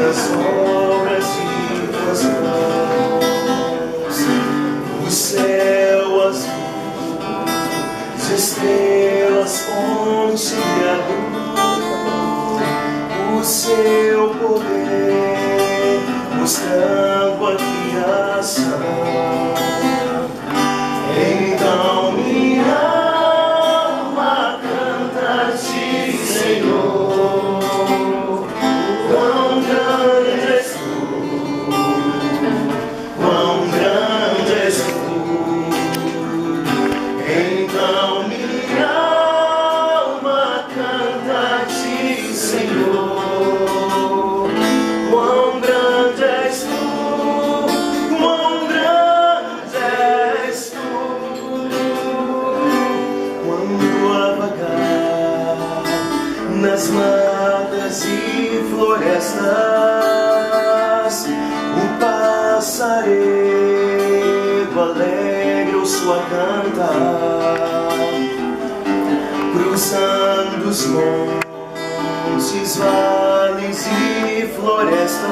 das obras de tuas mãos, o céu azul, as estrelas, fonte de luz, o seu poder, mostrando a criação. Então minha alma canta-te, Senhor, quão grande és tu, quão grande és tu. Então minha alma canta-te, Senhor, quão grande és tu, quão grande és tu. Quando a vagar nas matas e florestas, o passaredo alegre o sua cantar, cruzando os montes, vales e florestas,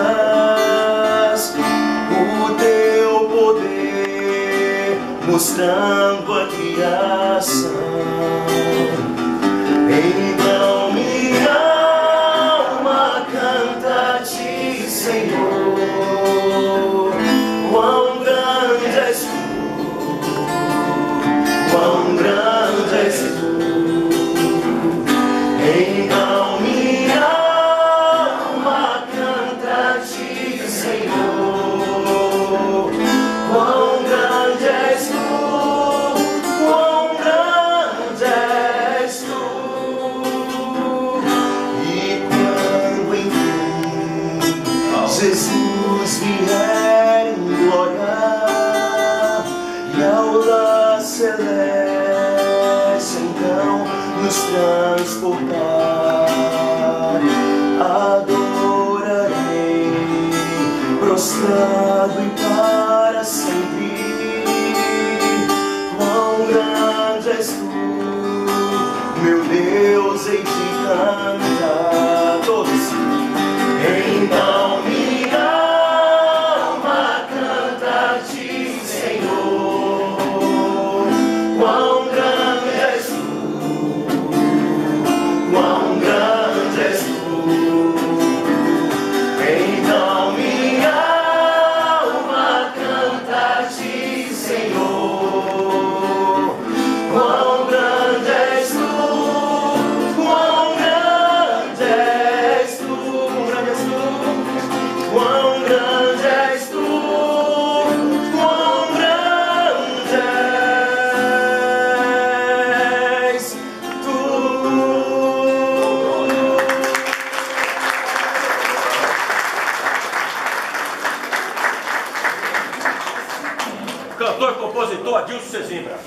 o teu poder mostrando a criação. Então minha alma canta-te, Senhor, quão grande és tu, quão grande és tu. Então minha alma canta-te, Senhor, quão grande és tu, quão grande és tu. E quando enfim Jesus vier em glória e ao lar celeste então nos transportar, adorarei prostrado e para sempre. Quão grande és tu, meu Deus, hei de cantar. Todos. Então minha alma canta-te, Senhor, quão grande és tu, quão grande és tu. Então minha alma canta-te, Senhor, quão grande és tu, quão grande és tu, quão grande és tu, quão grande és tu. Cantor e compositor Adilson Sesimbra.